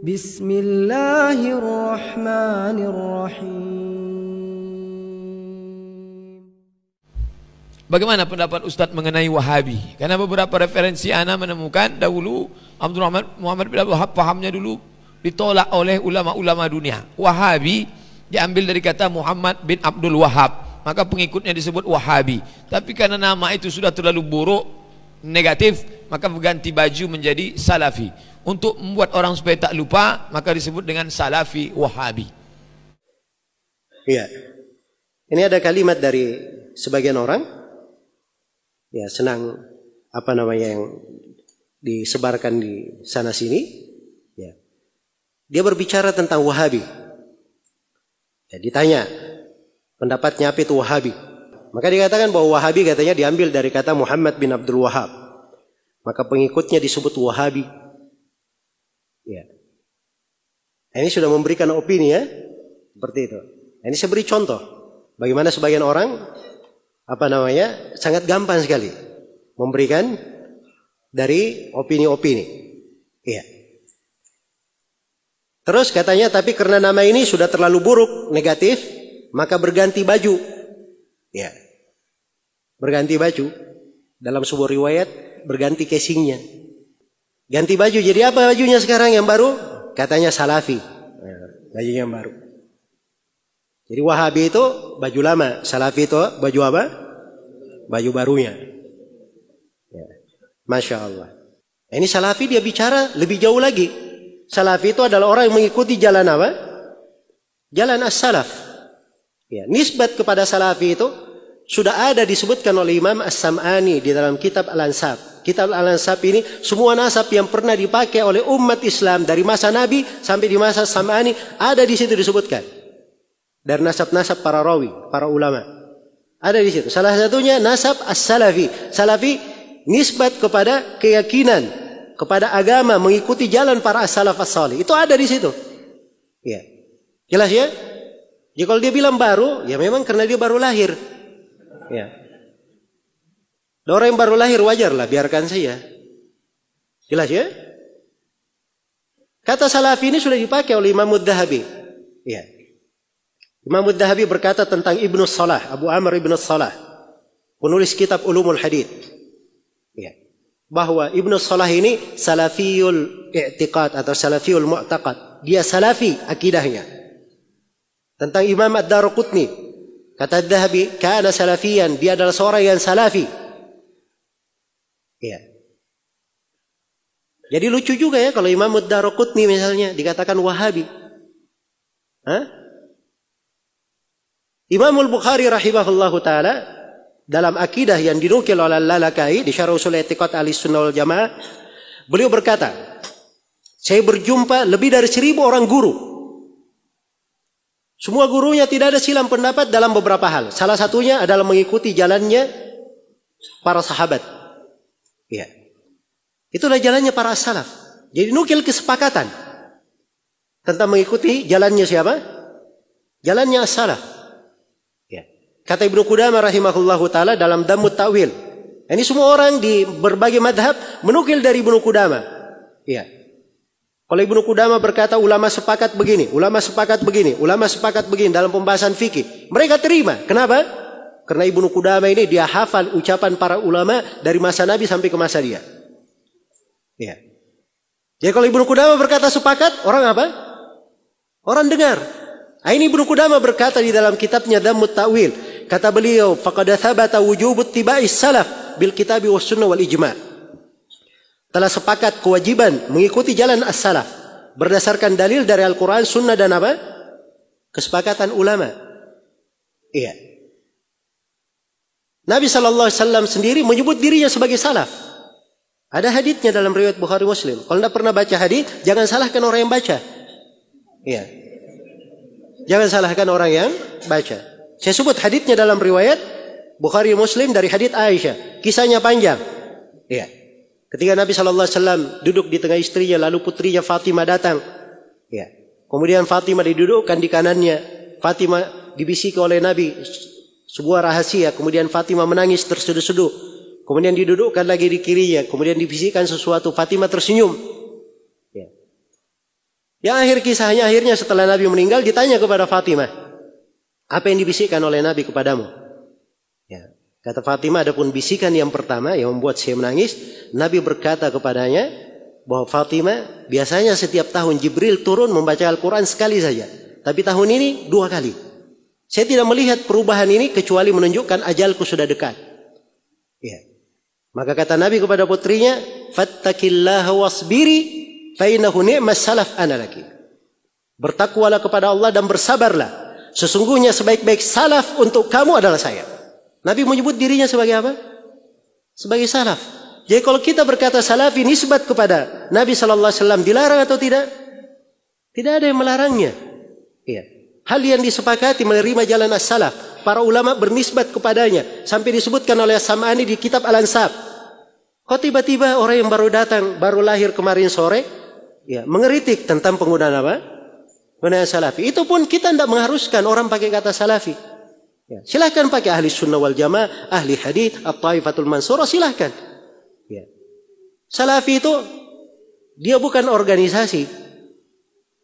Bismillahirrahmanirrahim. Bagaimana pendapat Ustadz mengenai Wahabi? Karena beberapa referensi ana menemukan dahulu Abdul Muhammad bin Abdul Wahab pahamnya dulu ditolak oleh ulama-ulama dunia. Wahabi diambil dari kata Muhammad bin Abdul Wahab, maka pengikutnya disebut Wahabi. Tapi karena nama itu sudah terlalu buruk, negatif, maka berganti baju menjadi Salafi. Untuk membuat orang supaya tak lupa, maka disebut dengan Salafi Wahabi. Iya. Ini ada kalimat dari sebagian orang, ya senang yang disebarkan di sana sini. Ya. Dia berbicara tentang Wahabi. Ya, ditanya pendapatnya apa itu Wahabi. Maka dikatakan bahwa Wahabi katanya diambil dari kata Muhammad bin Abdul Wahab. Maka pengikutnya disebut Wahabi. Ya. Ini sudah memberikan opini ya, seperti itu. Ini saya beri contoh bagaimana sebagian orang sangat gampang sekali memberikan dari opini-opini. Iya. Terus katanya tapi karena nama ini sudah terlalu buruk, negatif, maka berganti baju. Ya. Berganti baju. Dalam sebuah riwayat berganti casingnya. Ganti baju, jadi apa bajunya sekarang yang baru? Katanya Salafi. Bajunya yang baru. Jadi Wahabi itu baju lama, Salafi itu baju apa? Baju barunya. Ya. Masya Allah. Ini Salafi dia bicara lebih jauh lagi. Salafi itu adalah orang yang mengikuti jalan apa? Jalan as-salaf. Ya. Nisbat kepada Salafi itu sudah ada disebutkan oleh Imam As-Sam'ani di dalam kitab Al-Ansab. Kitab Al-Ansab ini semua nasab yang pernah dipakai oleh umat Islam dari masa Nabi sampai di masa As-Sam'ani ada di situ disebutkan. Dari nasab-nasab para rawi, para ulama. Ada di situ. Salah satunya nasab as-salafi. Salafi nisbat kepada keyakinan, kepada agama, mengikuti jalan para as-salaf as-salih. Itu ada di situ. Ya. Jelas ya? Jadi kalau dia bilang baru, ya memang karena dia baru lahir. Ya. Orang yang baru lahir wajarlah, biarkan saja. Jelas ya? Kata salafi ini sudah dipakai oleh Imam Ad-Dhahabi. Ya. Imam Ad-Dhahabi berkata tentang Ibnu Salah, Abu Amr Ibnu Salah, penulis kitab Ulumul Hadith. Ya. Bahwa Ibnu Salah ini salafiyul i'tiqad atau salafiyul mu'taqad. Dia salafi akidahnya. Tentang Imam Ad-Darqutni, kata Ad-Dhahabi, kana salafiyan, dia adalah seorang yang salafi. Ya. Jadi lucu juga ya kalau Imam Ad-Darqutni misalnya dikatakan Wahabi. Hah? Imam Al-Bukhari rahimahullahu taala dalam akidah yang dinukil oleh Al-Lalakai di Syarh Ushul I'tiqad Ahlussunnah wal Jamaah, beliau berkata, saya berjumpa lebih dari 1000 orang guru. Semua gurunya tidak ada silang pendapat dalam beberapa hal. Salah satunya adalah mengikuti jalannya para sahabat. Ya. Itulah jalannya para salaf. Jadi nukil kesepakatan tentang mengikuti jalannya siapa? Jalannya as-salaf. Ya. Kata Ibnu Qudamah rahimahullahu taala dalam Dammut Ta'wil. Ini semua orang di berbagai madhab menukil dari Ibnu Qudamah. Ya. Kalau Ibnu Qudamah berkata ulama sepakat begini, ulama sepakat begini, ulama sepakat begini dalam pembahasan fikih, mereka terima. Kenapa? Karena Ibnu Qudamah ini dia hafal ucapan para ulama dari masa Nabi sampai ke masa dia. Ya. Jadi kalau Ibnu Qudamah berkata sepakat, orang apa? Orang dengar. Ini Ibnu Qudamah berkata di dalam kitabnya Dammut Ta'wil. Kata beliau, faqad thabata wujubut tiba'is salaf bil kitabi was sunnah wal ijma'. Telah sepakat kewajiban mengikuti jalan as-salaf berdasarkan dalil dari Al-Quran, sunnah dan apa? Kesepakatan ulama. Iya. Nabi SAW sendiri menyebut dirinya sebagai salaf. Ada haditsnya dalam riwayat Bukhari Muslim. Kalau tidak pernah baca hadits, jangan salahkan orang yang baca. Iya. Jangan salahkan orang yang baca. Saya sebut haditsnya dalam riwayat Bukhari Muslim dari hadits Aisyah. Kisahnya panjang. Iya. Ketika Nabi SAW duduk di tengah istrinya, lalu putrinya Fatimah datang. Iya. Kemudian Fatimah didudukkan di kanannya. Fatimah dibisiki oleh Nabi sebuah rahasia. Kemudian Fatimah menangis terseduh-seduh. Kemudian didudukkan lagi di kirinya. Kemudian dibisikkan sesuatu. Fatimah tersenyum. Ya. Yang akhir kisahnya, akhirnya setelah Nabi meninggal ditanya kepada Fatimah, apa yang dibisikkan oleh Nabi kepadamu? Ya. Kata Fatimah, adapun bisikan yang pertama yang membuat saya menangis, Nabi berkata kepadanya bahwa Fatimah, biasanya setiap tahun Jibril turun membaca Al-Quran sekali saja, tapi tahun ini 2 kali. Saya tidak melihat perubahan ini kecuali menunjukkan ajalku sudah dekat. Ya. Maka kata Nabi kepada putrinya, fattaqillaha wasbiri fa innahu ni'mas salaf ana laki. Bertakwalah kepada Allah dan bersabarlah. Sesungguhnya sebaik-baik salaf untuk kamu adalah saya. Nabi menyebut dirinya sebagai apa? Sebagai salaf. Jadi kalau kita berkata salafi nisbat kepada Nabi sallallahu alaihi wasallam dilarang atau tidak? Tidak ada yang melarangnya. Iya. Hal yang disepakati menerima jalan as-salaf. Para ulama bernisbat kepadanya. Sampai disebutkan oleh As-Sam'ani di kitab Al-Ansab. Kok tiba-tiba orang yang baru datang, baru lahir kemarin sore, ya, mengeritik tentang penggunaan apa? Penggunaan salafi. Itu pun kita tidak mengharuskan orang pakai kata salafi. Ya, silahkan pakai ahli sunnah wal jamaah, ahli hadith, at-taifatul mansurah, silahkan. Ya. Salafi itu, dia bukan organisasi.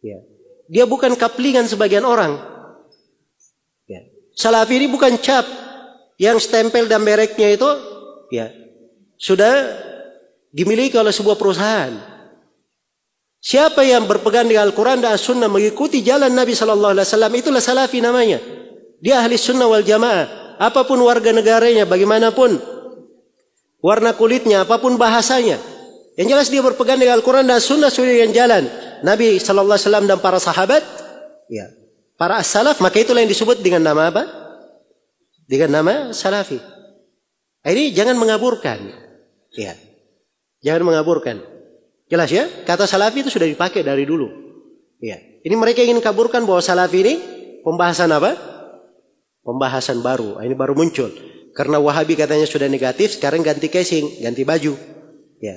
Ya. Dia bukan kaplingan sebagian orang. Ya. Salafi ini bukan cap yang stempel dan mereknya itu ya sudah dimiliki oleh sebuah perusahaan. Siapa yang berpegang dengan Al-Quran dan As-Sunnah mengikuti jalan Nabi Sallallahu Alaihi Wasallam, itulah salafi namanya. Dia ahli sunnah wal jamaah. Apapun warga negaranya, bagaimanapun warna kulitnya, apapun bahasanya, yang jelas dia berpegang dengan Al-Quran dan As-Sunnah sesuai dengan jalan Nabi Sallallahu Alaihi Wasallam dan para sahabat, ya, para as-salaf. Maka itulah yang disebut dengan nama apa? Dengan nama salafi. Ini jangan mengaburkan, ya, jangan mengaburkan. Jelas ya, kata salafi itu sudah dipakai dari dulu. Ya, ini mereka ingin kaburkan bahwa salafi ini pembahasan apa? Pembahasan baru. Ini baru muncul. Karena Wahabi katanya sudah negatif, sekarang ganti casing, ganti baju. Ya,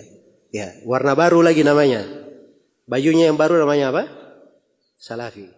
ya, warna baru lagi namanya. Bajunya yang baru namanya apa? Salafi.